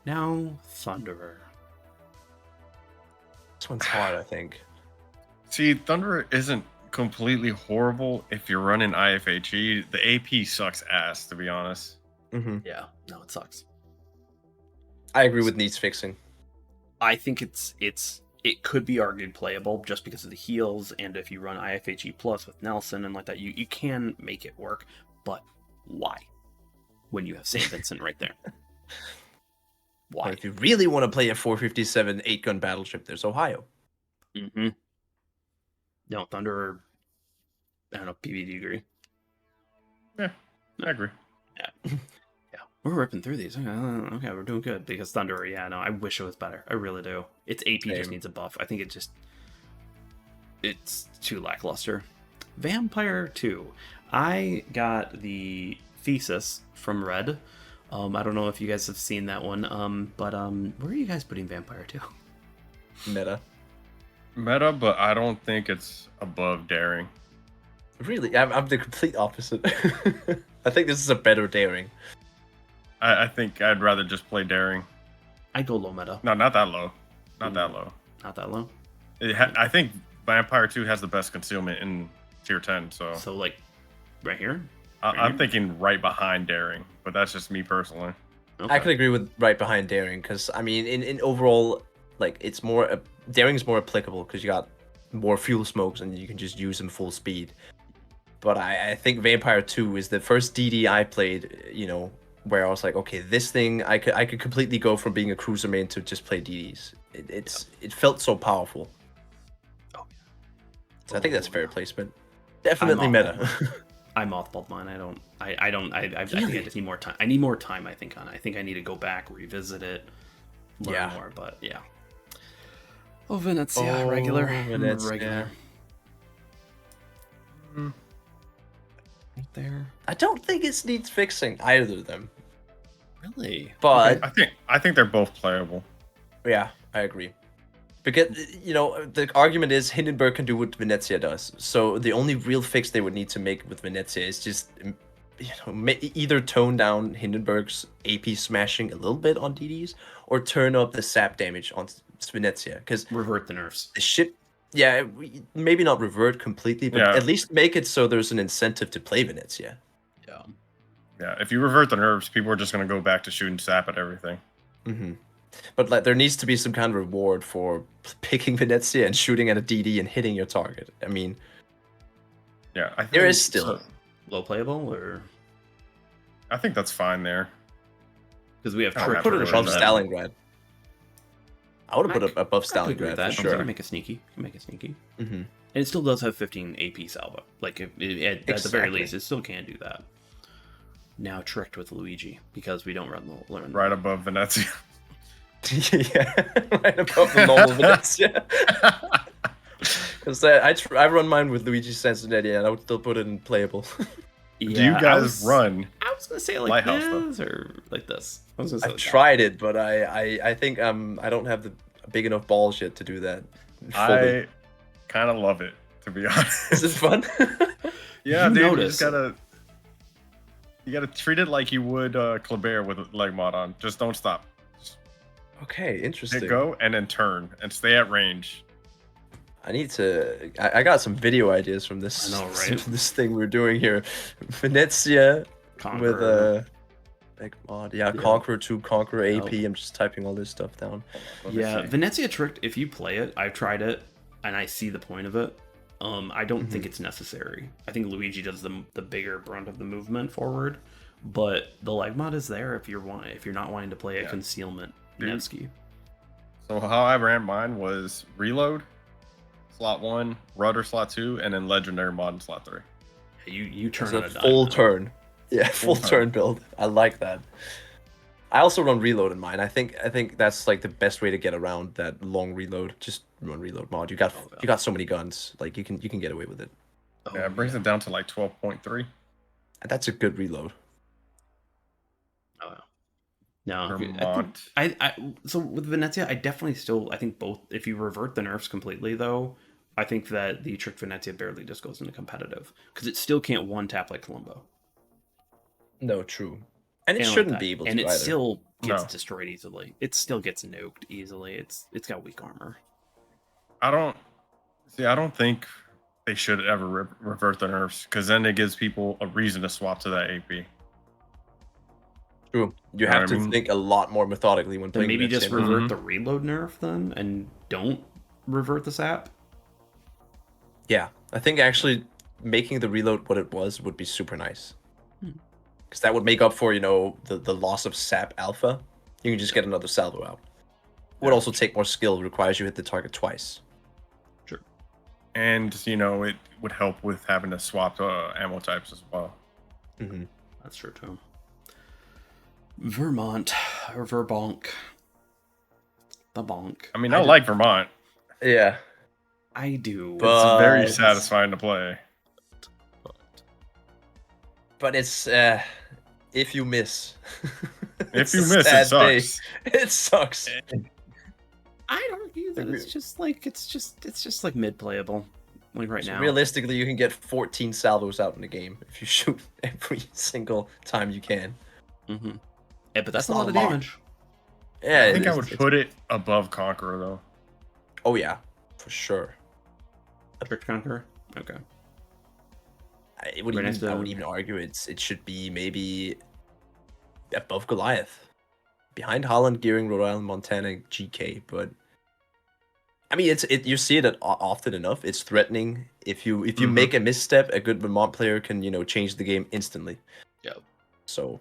Now, Thunderer. This one's hard, I think. See, Thunderer isn't completely horrible if you're running IFHE. The AP sucks ass, to be honest. Mm-hmm. Yeah, no, it sucks. I agree with needs fixing. I think it could be argued playable just because of the heals, and if you run IFHE plus with Nelson and like that, you can make it work. But why? When you have St. Vincent right there. Why? Or if you really want to play a 457 8-gun battleship, there's Ohio. Mm-hmm. No, Thunder. I don't know. PB, do you agree? Yeah, I agree. Yeah. Yeah. We're ripping through these. Okay, we're doing good. Because Thunder, yeah, no, I wish it was better. I really do. Its AP just needs a buff. I think it's too lackluster. Vampire 2. I got the Thesis from Red. I don't know if you guys have seen that one. But where are you guys putting Vampire 2? Meta, but I don't think it's above Daring. Really? I'm the complete opposite. I think this is a better Daring. I think I'd rather just play Daring. I go low meta. No, not that low. Not that low. Not that low? I think Vampire 2 has the best concealment in tier 10, so like, right here? I'm thinking right behind Daring, but that's just me personally. Okay. I could agree with right behind Daring, because, I mean, in overall, like, it's more... Daring's more applicable, because you got more fuel smokes, and you can just use them full speed. But I think Vampire 2 is the first DD I played, where I was like, okay, this thing, I could completely go from being a cruiser main to just play DDs. It felt so powerful. Oh, yeah. So I think that's fair placement. Definitely meta. I mothballed mine. I think I just need more time. I need more time, I think, on it. I think I need to go back, revisit it, learn more, but yeah. Oh, Venezia, regular. Venezia. Regular. Right there. I don't think it needs fixing, either of them. Really? But I think they're both playable. yeah, I agree. Because, the argument is Hindenburg can do what Venezia does. So the only real fix they would need to make with Venezia is just, either tone down Hindenburg's AP smashing a little bit on DDs, or turn up the sap damage on Venezia. Because Revert the nerfs. the ship, maybe not revert completely, but at least make it so there's an incentive to play Venezia. Yeah. Yeah, if you revert the nerves, people are just going to go back to shooting sap at everything. Mm-hmm. But like, there needs to be some kind of reward for picking Venezia and shooting at a DD and hitting your target. I mean, yeah, I think there is still low playable, or I think that's fine there. Because we have I put it above Stalingrad. I would have put it above I could agree Stalingrad with that. for sure. You can make it sneaky. Mm-hmm. And it still does have 15 AP salvo. Like, at the very least, it still can do that. Now tricked with Luigi, because we don't run the Right above Venezia. Yeah, right above the normal Venezia. Because I run mine with Luigi Sansonetti, and I would still put it in playable. Yeah, Do you guys run? I was gonna say like Lighthouse, this or like this. I was gonna say I've tried it, but I think I don't have the big enough balls yet to do that. Fully. I kind of love it, to be honest. Is it fun? Yeah, You dude, notice. you gotta treat it like you would Kleber with leg mod on. Just don't stop. Okay, interesting. Hit go and then turn and stay at range. I need to. I got some video ideas from this. I know, right? This thing we're doing here, Venezia Conqueror. with a big mod. Yeah, Conqueror 2, Conqueror AP. Yep. I'm just typing all this stuff down. Let me Yeah, see. Venezia Tricked, if you play it, I've tried it, and I see the point of it. I don't think it's necessary. I think Luigi does the bigger brunt of the movement forward, but the leg mod is there if you're not wanting to play a concealment Nevsky. So how I ran mine was reload, slot 1, rudder slot 2, and then legendary mod in slot 3. You turn It's on a a dime full now. turn. Yeah, full turn build. I like that. I also run reload in mine. I think that's like the best way to get around that long reload. Just run reload mod. You got so many guns. Like you can get away with it. Oh, Yeah, it brings it down to like 12.3. And that's a good reload. Oh, no. Vermont. So with Venezia, I definitely still, I think both, if you revert the nerfs completely though, I think that the Trick Venezia barely just goes into competitive, because it still can't one tap like Columbo. No, true. And it like shouldn't that. be able to and it either. still gets No. destroyed easily. It still gets nuked easily. It's got weak armor. I don't think they should ever revert the nerfs because then it gives people a reason to swap to that AP. True. You know have what I to mean? think a lot more methodically when Then playing. maybe against just him. revert Mhm. the reload nerf then, and don't revert the sap. Yeah, I think actually making the reload what it was would be super nice. Hmm. Because that would make up for, the loss of sap alpha. You can just get another salvo out. Would Yeah. also take more skill, requires you hit the target twice. Sure. And it would help with having to swap ammo types as well. Mm-hmm. That's true too. Vermont or Verbonk. The bonk. I mean, I like Vermont. Yeah. I do. It's very But- satisfying to play. But it's if you miss. If It's you a miss, it sad day. sucks. It sucks. I'd argue that it's just like mid playable. Like right So now. realistically, you can get 14 salvos out in the game if you shoot every single time you can. Mm-hmm. Yeah, but that's That's a not lot of a lot. damage. Yeah, I think I would put it above Conqueror though. Oh yeah, for sure. Tricked Conqueror? Okay. I would Right next even, I to- would even argue it should be maybe above Goliath, behind Holland, Gearing, Rhode Island, Montana, GK. But I mean, you see it often enough. It's threatening. If you Mhm. make a misstep, a good Vermont player can change the game instantly. Yep. So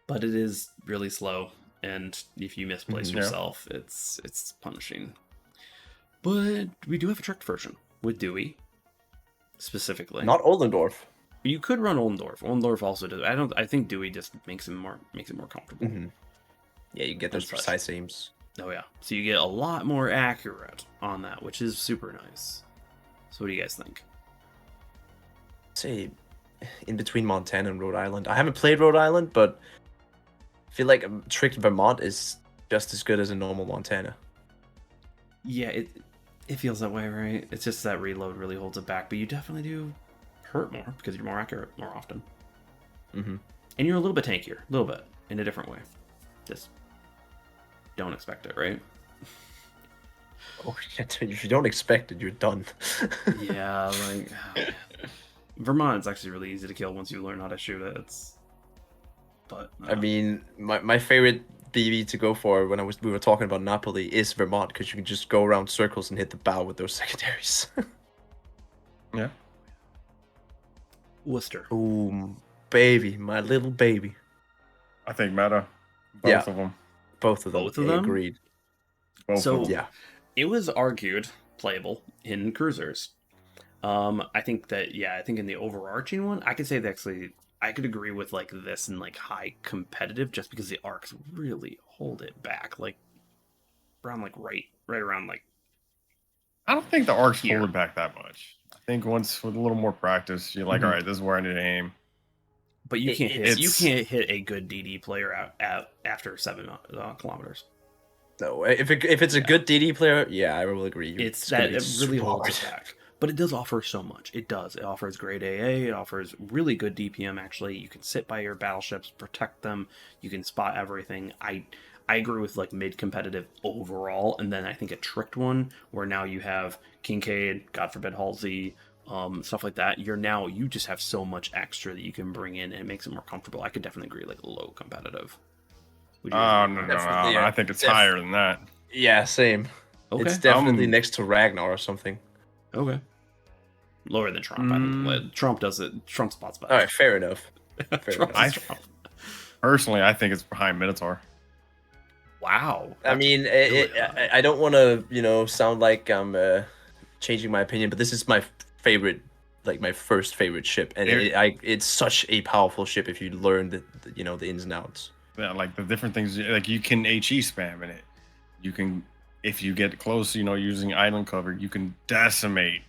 But it is really slow, and if you misplace Yeah. yourself, it's punishing. But we do have a tricked version with Dewey, specifically. not Oldendorf. You could run Oldendorf. Oldendorf also does. I think Dewey just makes it more comfortable. Mm-hmm. Yeah, you get those And such. precise aims. Oh yeah. So you get a lot more accurate on that, which is super nice. So what do you guys think? Say in between Montana and Rhode Island. I haven't played Rhode Island, but I feel like Tricked Vermont is just as good as a normal Montana. Yeah, it feels that way, right? It's just that reload really holds it back, but you definitely do hurt more because you're more accurate more often. Mm-hmm. And you're a little bit tankier, a little bit, in a different way. Just don't expect it, right? Oh, if you don't expect it, you're done. Yeah, like Vermont's actually really easy to kill once you learn how to shoot it. But I mean, my favorite BB to go for when we were talking about Napoli is Vermont because you can just go around circles and hit the bow with those secondaries. Yeah. Worcester. Ooh, baby, my little baby. I think meta. Both Yeah. of them. Both of them. Both of Yeah, them? agreed. Both So- of them. Yeah. It was argued playable in cruisers. I think that I think in the overarching one, I could say that actually I could agree with like this in like high competitive just because the arcs really hold it back, like around like right around like I don't think the arcs Here. hold it back that much. I think once with a little more practice, you're like, Mhm. all right, this is where I need to aim. but you can't hit it's- hit a good DD player out after 7 kilometers. No, if it's a good DD player, yeah, I will agree. It's gonna that be it really super holds hard. it back. But it does offer so much. It does. It offers great AA. It offers really good DPM. Actually, you can sit by your battleships, protect them. You can spot everything. I agree with like mid competitive overall, and then I think a tricked one where now you have Kincaid, God forbid Halsey, stuff like that. You just have so much extra that you can bring in, and it makes it more comfortable. I could definitely agree like low competitive. Would you Oh, guys no, agree? no, Definitely, no. yeah. I think it's higher than that. Yeah, same. Okay. It's definitely Um, next to Ragnar or something. Okay. Lower than Trump. I think. Like, Trump does it. Trump spots best. All right, fair enough. Fair Trump enough. is Trump. Personally, I think it's behind Minotaur. Wow. I mean, really high. I don't want to, sound like I'm changing my opinion, but this is my favorite, like my first favorite ship, and it's such a powerful ship if you learn the ins and outs. Yeah, like the different things, like you can HE spam in it. You can, if you get close, using island cover, you can decimate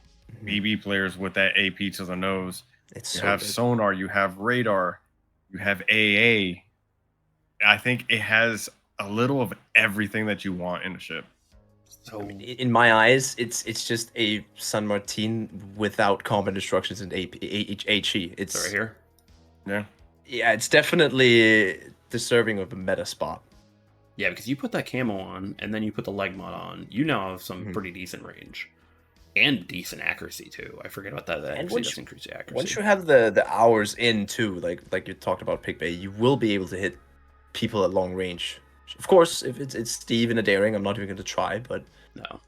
BB players with that AP to the nose. It's You so have good. sonar, you have radar, you have AA. I think it has a little of everything that you want in a ship. So In my eyes, it's just a San Martin without combat instructions and HE. It's right here. Yeah. Yeah, it's definitely deserving of a meta spot. Yeah, because you put that camo on, and then you put the leg mod on, you now have some pretty decent range. And decent accuracy, too. I forget about that. That And actually does increase your accuracy. Once you have the hours in, too, like you talked about Pigbay, you will be able to hit people at long range. Of course, if it's Steve in a daring, I'm not even going to try, but... No.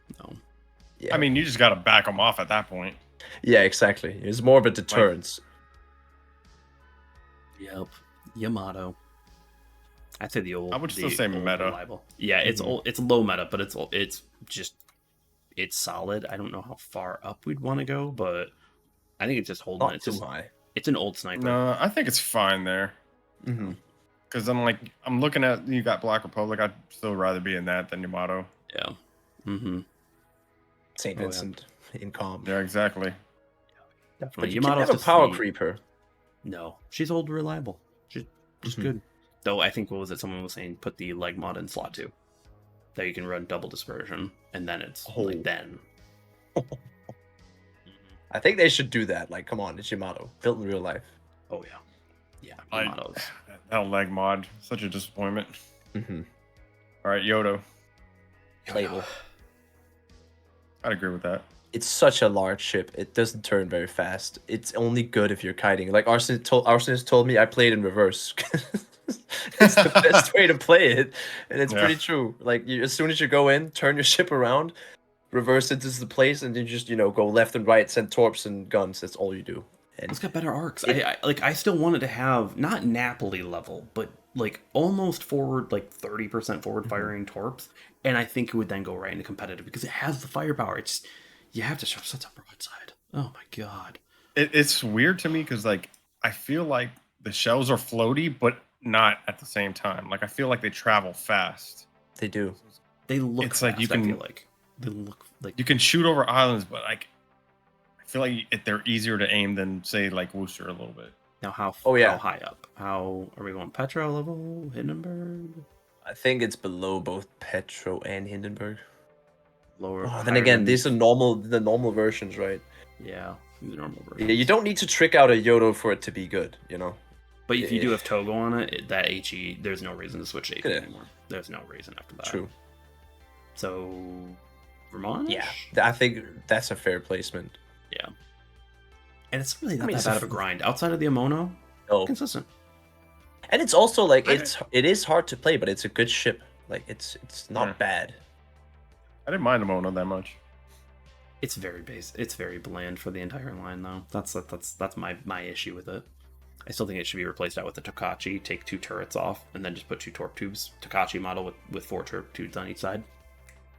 Yeah. I mean, you just got to back them off at that point. Yeah, exactly. It's more of a deterrence. Yep. Yamato. I'd say the old. I would still say meta. Reliable. Yeah, it's old. It's low meta, but it's just it's solid. I don't know how far up we'd want to go, but I think it's just holding. Not It's too just high. it's an old sniper. No, I think it's fine there. Mm-hmm. Because I'm looking at you got Black Republic. I'd still rather be in that than Yamato. Yeah. Mm-hmm. St. Oh, yeah. Vincent in calm. Yeah, exactly. But Definitely. you can't Yamato's have a just power the- creeper. No, she's old, reliable. She's just Mhm. good. Though I think what was it? Someone was saying put the leg mod in slot 2, that you can run double dispersion, and then it's Oh. like then. I think they should do that. Like, come on, it's Yamato. Built in real life. Oh yeah, yeah. I- Yamato's. That leg mod, such a disappointment. Mm-hmm. All right, Yodo. Playable. I'd agree with that. It's such a large ship. It doesn't turn very fast. It's only good if you're kiting. Like Arsonist told me, I played in reverse. It's the best way to play it, and it's Yeah. pretty true. Like as soon as you go in, turn your ship around, reverse it to the place, and then just go left and right, send torps and guns. That's all you do. And It's got better arcs. I still wanted to have not Napoli level, but like almost forward, like 30% forward firing torps, and I think it would then go right into competitive because it has the firepower. It's you have to show such a broadside. Oh my god. It's weird to me because I feel like the shells are floaty, but not at the same time. Like I feel like they travel fast. they do. They look It's fast, like you I can- feel like they look like You can shoot over islands, but I feel like they're easier to aim than say like Worcester a little bit. now how Oh, yeah. how high up? How are we going? Petro level, Hindenburg, I think it's below both Petro and Hindenburg. lower. Oh, then higher again, than- these are the normal versions, right? yeah, the normal version. Yeah, you don't need to trick out a Yodo for it to be good, But if you Yeah. do have Togo on it, that HE, there's no reason to switch to AP Yeah. anymore. There's no reason after that. True. So, Vermont? Yeah, I think that's a fair placement. Yeah. And it's really not mean, that it's bad a of a grind. Outside of the Amono, Oh, consistent. and it's also like I- it is hard to play, but it's a good ship. Like it's not Yeah. bad. I didn't mind Mono that much. It's very base. It's very bland for the entire line, though. That's my issue with it. I still think it should be replaced out with the Tokachi. Take 2 turrets off, and then just put 2 torp tubes. Tokachi model with 4 torp tubes on each side.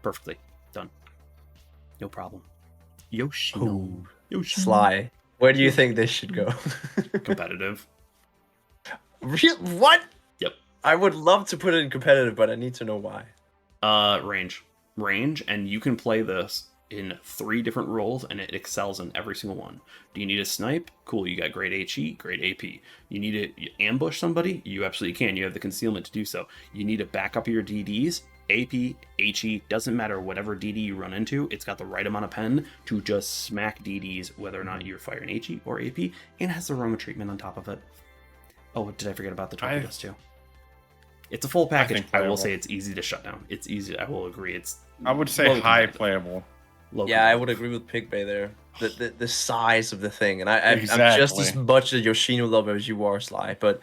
Perfectly done. No problem. Yoshino. Ooh. Yoshino. Sly. Where do you think this should go? Competitive. What? Yep. I would love to put it in competitive, but I need to know why. Range, and you can play this in 3 different roles, and it excels in every single one. Do you need a snipe? Cool, you got great HE, great AP. You need to ambush somebody? You absolutely can. You have the concealment to do so. You need to back up your DDs? AP, HE, doesn't matter. Whatever DD you run into, it's got the right amount of pen to just smack DDs, whether or not you're firing HE or AP, and it has the aroma treatment on top of it. Oh, did I forget about the torpedoes too? It's a full package. think I will playable. say it's easy to shut down. It's easy. I will agree. It's I would say low high competitive. playable. Low Yeah, I competitive. would agree with Pigbay there. The size of the thing, and I'm just Exactly. as much a Yoshino lover as you are, Sly. But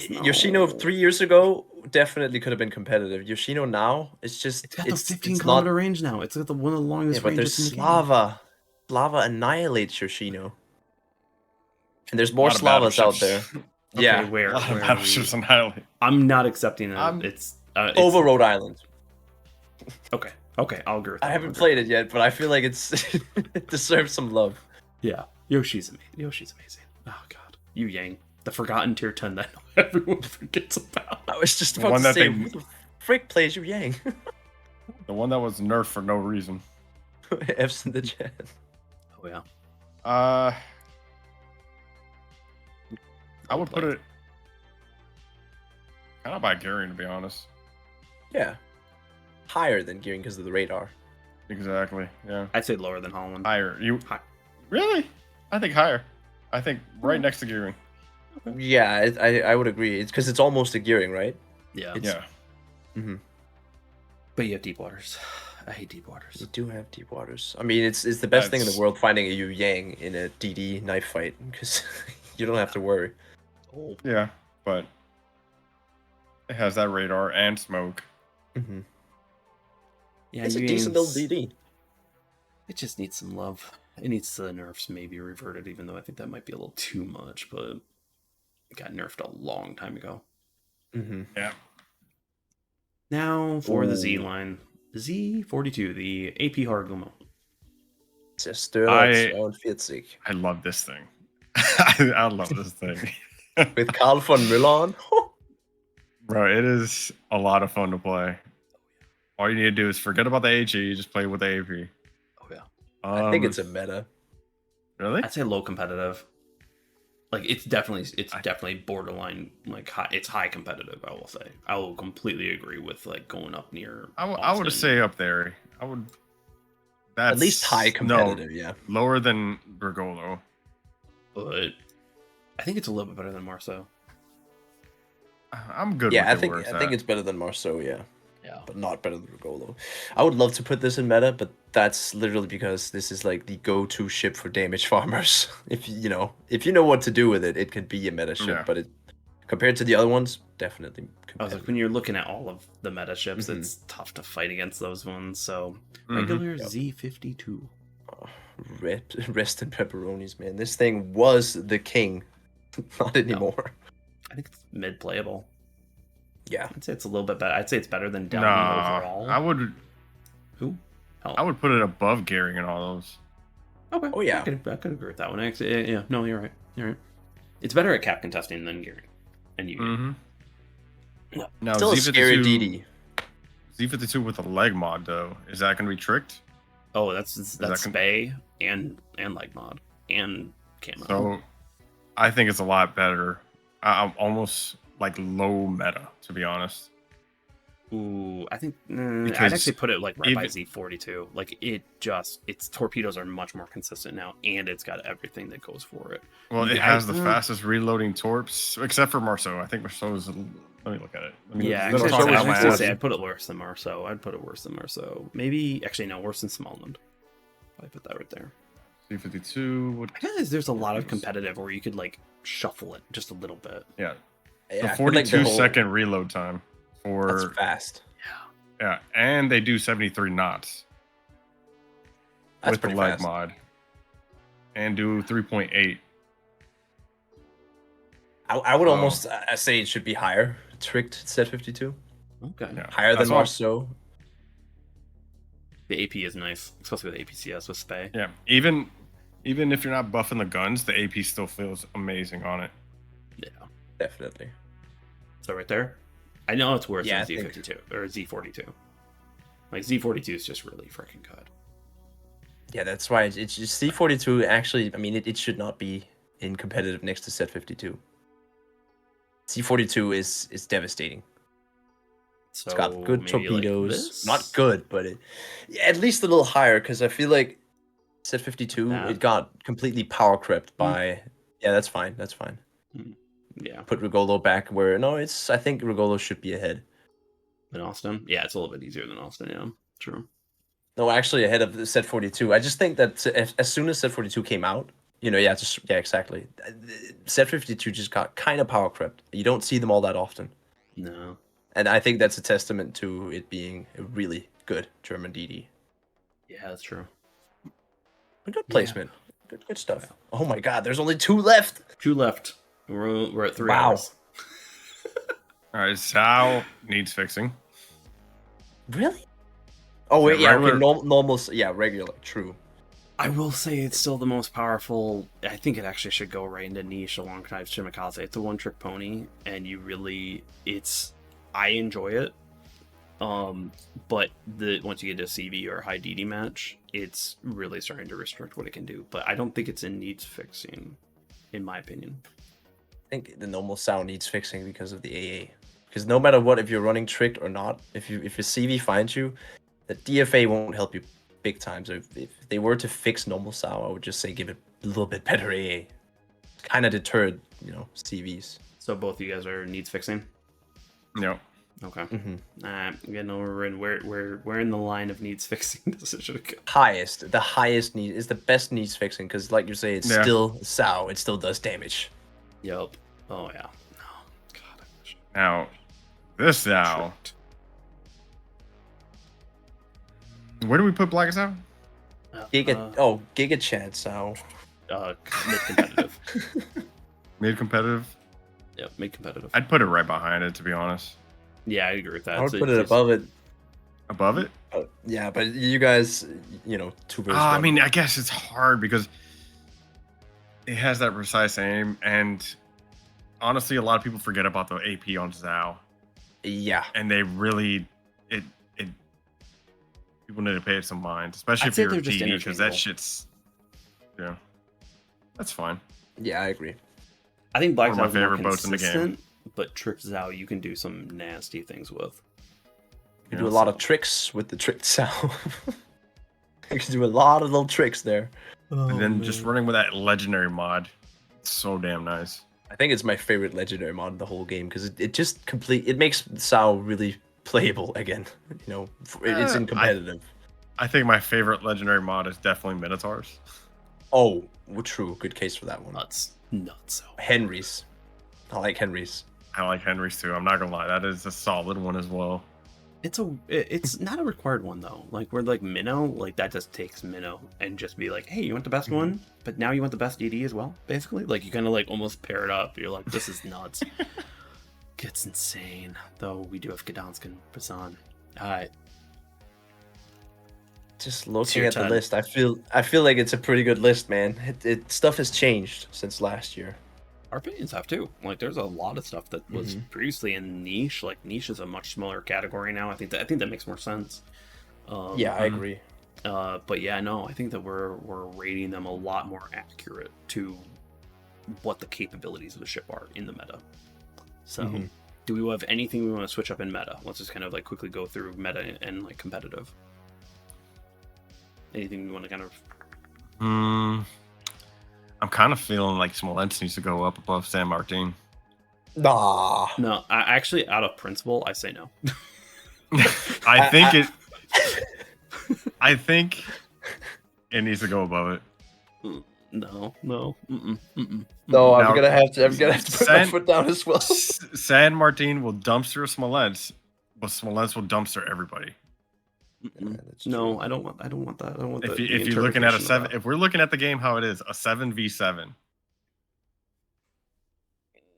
No. Yoshino 3 years ago definitely could have been competitive. Yoshino now, it's just It's got the 15 it's kilometer range now. It's got the one of the Yeah, longest but ranges there's in the game. Slava. Slava annihilates Yoshino. And there's more Lot of Slavas out there. battleships. Okay, Yeah, where A lot of are battleships we? annihilate. I'm not accepting it. It's over Rhode Island. Okay, I'll agree with that. I haven't played it yet, but I feel like it deserves some love. Yeah, Yoshi's amazing. Yoshi's amazing. Oh god, Yueyang, the forgotten tier 10 that everyone forgets about. I was just The about one to that say, they- who the frick plays Yueyang? The one that was nerfed for no reason. F's in the chat. Oh yeah, I would put it kind of by Gary, to be honest. Yeah. Higher than Gearing because of the radar. Exactly. Yeah. I'd say lower than Holland. Higher. You Hi- really? I think higher. I think right next to Gearing. Yeah, I would agree. It's because it's almost a gearing, right? Yeah. Yeah. Mm-hmm. But you have deep waters. I hate deep waters. You do have deep waters. I mean, it's the best thing in the That's- world finding a Yueyang in a DD knife fight because you don't have to worry. Oh. Yeah, but it has that radar and smoke. Mm-hmm. Yeah, It's a decent little Yueyang's- DD. It just needs some love. It needs the nerfs maybe reverted, even though I think that might be a little too much, but it got nerfed a long time ago. Mm-hmm. Yeah. Now for the Z Ooh. line. Z42, the AP Harugumo. Zerstört und 40. I love this thing. I love this thing. With Karl von Müller on. Bro, it is a lot of fun to play. All you need to do is forget about the HE, just play with the AP. Oh yeah. I think it's a meta. Really? I'd say low competitive. Like it's definitely borderline like high, it's high competitive, I will say. I will completely agree with like going up near I would Austin. say up there. I would. That's At least high competitive, yeah. No, lower than Bergolo. But I think it's a little bit better than Marceau. I'm good. Yeah, with I think it's better than Marceau, yeah. Yeah. But not better than Regolo. I would love to put this in meta, but that's literally because this is like the go-to ship for damage farmers. If you know what to do with it, it could be a meta ship. Yeah. But it compared to the other ones, definitely. I was like, competitive. when you're looking at all of the meta ships, Mhm. it's tough to fight against those ones. So Mhm. regular Yep. Z52. Rest in pepperonis, man. This thing was the king, not anymore. I think it's mid playable. Yeah, I'd say it's a little bit better. I'd say it's better than down Nah, overall. I would. Who? Hell. I would put it above Gearing and all those. Okay. Oh, yeah. I could agree with that one. Actually, yeah. No, you're right. You're right. It's better at cap contesting than Gearing. And you. Mm-hmm. Now still a scary DD. Z52 with a leg mod though. Is that going to be tricked? Oh, that's that Spay and leg mod and camo. So I think it's a lot better. I'm almost like low meta, to be honest. Ooh, I think I'd Because actually put it like right by even- Z42. Like its torpedoes are much more consistent now, and it's got everything that goes for it. Well, it Yeah, has the I- fastest reloading torps, except for Marceau. I think Marceau is. Let me look at it. Yeah, Let's actually, talk I about was my gonna ass. say I'd put it worse than Marceau. I'd put it worse than Marceau. Maybe actually no, worse than Smallland. I put that right there. Z52. What? I guess there's a lot of competitive where you could like shuffle it just a little bit. Yeah, Yeah, the I feel like 42-second reload time That's for fast. yeah, and they do 73 knots That's with the pretty leg fast. mod, and do 3.8. I would Oh. almost say it should be higher. Tricked set 52. Okay. Yeah, Higher than that's all- Marceau. The AP is nice, especially with APCS with Spay. Yeah, even if you're not buffing the guns, the AP still feels amazing on it. Yeah. Definitely. So right there, I know it's worse Yeah, than I think- Z52 or Z42. Like Z42 is just really freaking good. Yeah, that's why it's just C42. Actually, I mean, it should not be in competitive next to set 52. C42 is devastating. So It's got good maybe, like, torpedoes. this? Not good, but yeah, at least a little higher because I feel like set 52 That. it got completely power crept by. Yeah, that's fine. That's fine. Yeah, Put Regolo back where I think Regolo should be ahead. in Austin. Yeah, it's a little bit easier than Austin. Yeah, true. No, actually ahead of the set 42. I just think that as soon as set 42 came out, exactly. Set 52 just got kind of power crept. You don't see them all that often. No. And I think that's a testament to it being a really good German DD. Yeah, that's true. A good placement. Good stuff. Oh my god, there's only 2 left. 2 left. We're at 3 Wow. hours. All right, Zao needs fixing. Really? Oh wait, Yeah, yeah, okay, regular- normal, yeah, regular, true. I will say it's still the most powerful. I think it actually should go right into niche alongside Shimakaze. It's a one-trick pony, and I enjoy it. But once you get to a CV or a high DD match, it's really starting to restrict what it can do. But I don't think it's in needs fixing, in my opinion. I think the normal sound needs fixing because of the AA. Because no matter what, if you're running tricked or not, if your CV finds you, the DFA won't help you big time. So if they were to fix normal sound, I would just say give it a little bit better AA. Kind of deterred CVs. So both of you guys are needs fixing. No. Okay. Mm-hmm. Getting over in where in the line of needs fixing decision go? The highest need is the best needs fixing because, like you say, it's still Zao. It still does damage. Yep. Oh yeah. No. God. I wish. Now, this Zao. Where do we put Black Zao? Giga Chad Zao. Mid competitive. Mid competitive. Yep. Mid competitive. I'd put it right behind it, to be honest. Yeah, I agree with that. I would put it above it. Above it? Yeah, but you guys, 2 versus 1. I mean, I guess it's hard because it has that precise aim, and honestly, a lot of people forget about the AP on Zao. Yeah, and they really it people need to pay it some mind, especially I'd if say you're a they're just DD, because that interchangeable. shit's that's fine. yeah, I agree. I think Black One of Zao my is more favorite boats in the game. consistent, but Tricked Zao you can do some nasty things with. You do a lot of tricks with the Tricked Zao. You can do a lot of little tricks there. And then just running with that legendary mod, it's so damn nice. I think it's my favorite legendary mod in the whole game because it just it makes Zao really playable again. It's in competitive. I think my favorite legendary mod is definitely Minotaurs. Oh, well, true. Good case for that one. Nuts. So Henry's. I like Henry's. I like Henry's too. I'm not gonna lie, that is a solid one as well. it's not a required one though. Like we're like Minnow, like that just takes Minnow and just be like, hey, you want the best one, but now you want the best DD as well. Basically, like you kind of like almost pair it up. You're like, this is nuts. Gets insane. Though we do have Gdansk and Bazan. Alright. Just looking at the list, I feel like it's a pretty good list, man. Stuff has changed since last year. Our opinions have too. Like there's a lot of stuff that was previously in niche. Like niche is a much smaller category now. I think that makes more sense. Yeah, I agree. But yeah, no, I think that we're rating them a lot more accurate to what the capabilities of the ship are in the meta. So do we have anything we want to switch up in meta? Let's just kind of like quickly go through meta and like competitive. Anything we want to kind of I'm kind of feeling like Smolensk needs to go up above San Martin. Nah. No, I actually, out of principle, I say no. I think it needs to go above it. No. No, I'm gonna have to put my foot down as well. San Martin will dumpster Smolensk, but Smolensk will dumpster everybody. No, I don't want that. I don't want that. If you're looking at a 7, if we're looking at the game how it is, a 7v7.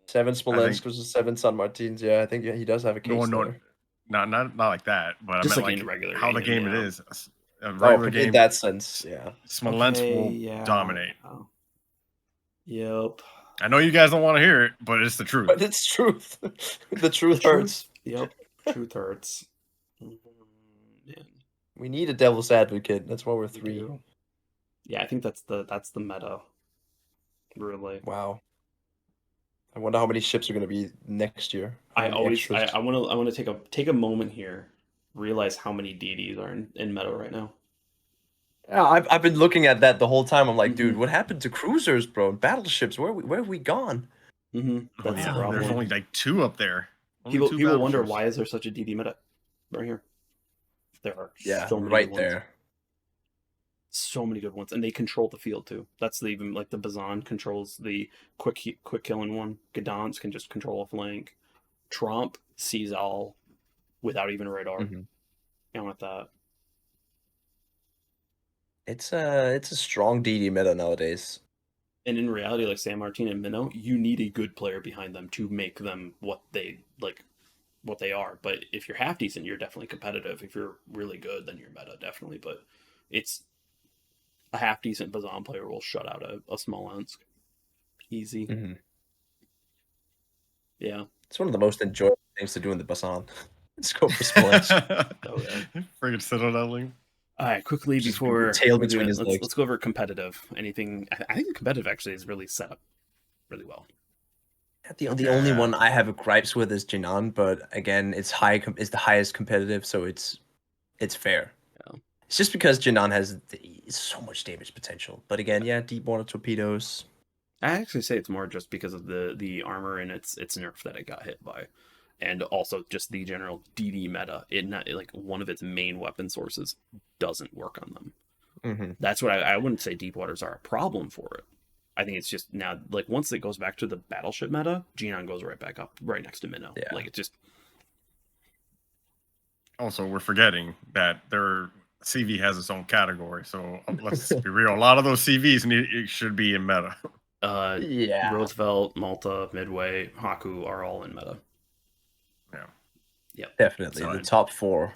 7 Smolensk versus 7 San Martins. Yeah, I think he does have a case there. Not like that, but just I meant like regular how the game yeah. it is. A regular game in that sense, yeah. Smolensk will dominate. Oh. Yep. I know you guys don't want to hear it, but it's the truth. But it's truth. The truth hurts. Yep. Truth hurts. Yeah. We need a devil's advocate. That's why we're 3. Yeah, I think that's the meta. Really. Wow. I wonder how many ships are going to be next year. I want to take a moment here, realize how many DDs are in meta right now. Yeah, I've been looking at that the whole time. I'm like, dude, what happened to cruisers, bro? And battleships? Where have we gone? That's the problem. There's only like 2 up there. People wonder why is there such a DD meta right here. There are so many right good there. Ones. So many good ones, and they control the field too. That's even like the Bazan controls the quick killing one. Gdansk can just control a flank. Trump sees all without even a radar. I want that. It's a strong DD meta nowadays. And in reality, like San Martin and Minnow, you need a good player behind them to make them what they are. But if you're half decent, you're definitely competitive. If you're really good, then you're meta, definitely. But it's a half decent Bazan player will shut out a Smolensk. Easy. Yeah. It's one of the most enjoyable things to do in the Bazan. Let's go for Smolensk. Friggin' Citadeling. All right, quickly Just before tail between his legs. Let's go over competitive. Anything? I think the competitive actually is really set up really well. The only one I have a gripes with is Jinan, but again, it's the highest competitive, so it's fair. Yeah. It's just because Jinan has so much damage potential. But again, deep water torpedoes. I actually say it's more just because of the armor and its nerf that it got hit by, and also just the general DD meta. Like one of its main weapon sources doesn't work on them. Mm-hmm. That's what I wouldn't say deep waters are a problem for it. I think it's just now, like, once it goes back to the battleship meta, Genon goes right back up, right next to Minnow. Yeah. Like, it's just... Also, we're forgetting that their CV has its own category. So let's be real. A lot of those CVs it should be in meta. Yeah. Roosevelt, Malta, Midway, Haku are all in meta. Yeah. Yep. Definitely. So the top 4.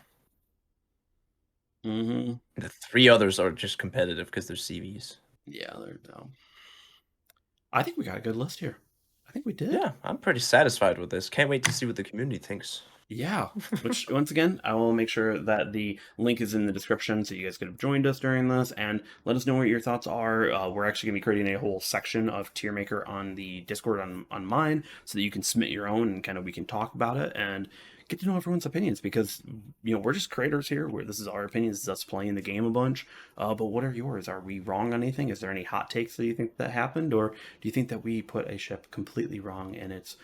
Mm-hmm. The 3 others are just competitive because they're CVs. Yeah, they're down. I think we got a good list here. I think we did. Yeah, I'm pretty satisfied with this. Can't wait to see what the community thinks. Yeah, which once again, I will make sure that the link is in the description so you guys could have joined us during this and let us know what your thoughts are. We're actually going to be creating a whole section of Tier Maker on the Discord on mine so that you can submit your own and kind of we can talk about it and get to know everyone's opinions because, you know, we're just creators here where this is our opinions, this is us playing the game a bunch. But what are yours? Are we wrong on anything? Is there any hot takes that you think that happened? Or do you think that we put a ship completely wrong and it's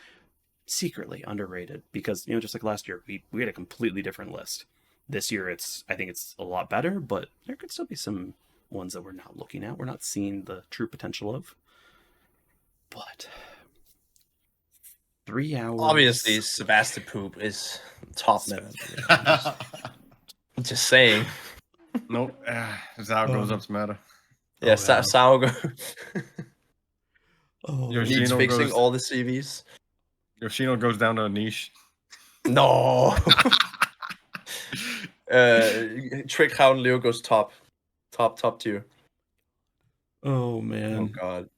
secretly underrated? Because, you know, just like last year, we had a completely different list. This year, I think it's a lot better, but there could still be some ones that we're not looking at. We're not seeing the true potential of. But 3 hours. Obviously, Sebastopol is top meta. Just saying. Nope. Zao goes up to meta. Yeah, Sao Oh, needs fixing all the CVs. Yoshino goes down to a niche. No. Trick Hound Leo goes top tier. Oh Oh man. god.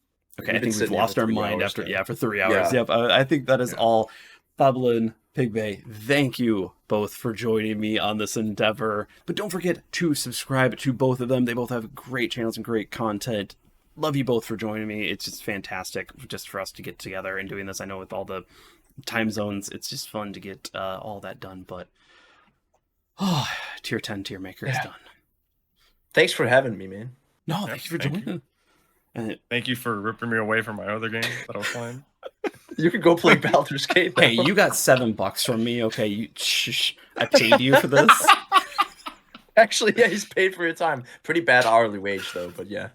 Okay, We've I been think we've sitting here lost for our 3 mind hours after now. for 3 hours. Yeah. Yep, I think that is all. Fablin, Pigbay, thank you both for joining me on this endeavor. But don't forget to subscribe to both of them. They both have great channels and great content. Love you both for joining me. It's just fantastic just for us to get together and doing this. I know with all the time zones, it's just fun to get all that done. But tier 10 tier maker is done. Thanks for having me, man. No, thank you for joining. And Thank you for ripping me away from my other game that I was playing. You can go play Baldur's Gate now. hey, you got $7 from me. Okay, I paid you for this. Actually, yeah, he's paid for your time. Pretty bad hourly wage though, but yeah.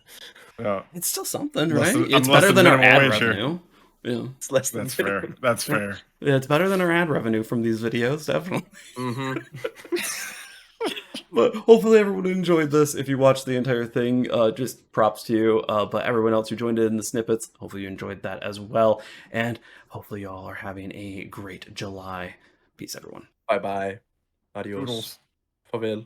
It's still something, Unless right? the- It's unless better the than our minimum ad wage here. revenue. Yeah. It's less than That's fair. That's fair. Yeah, it's better than our ad revenue from these videos, definitely. Mm-hmm. But hopefully everyone enjoyed this. If you watched the entire thing, just props to you. But everyone else who joined in the snippets, hopefully you enjoyed that as well. And hopefully you all are having a great July. Peace, everyone. Bye-bye. Adios. Toodles. Farewell.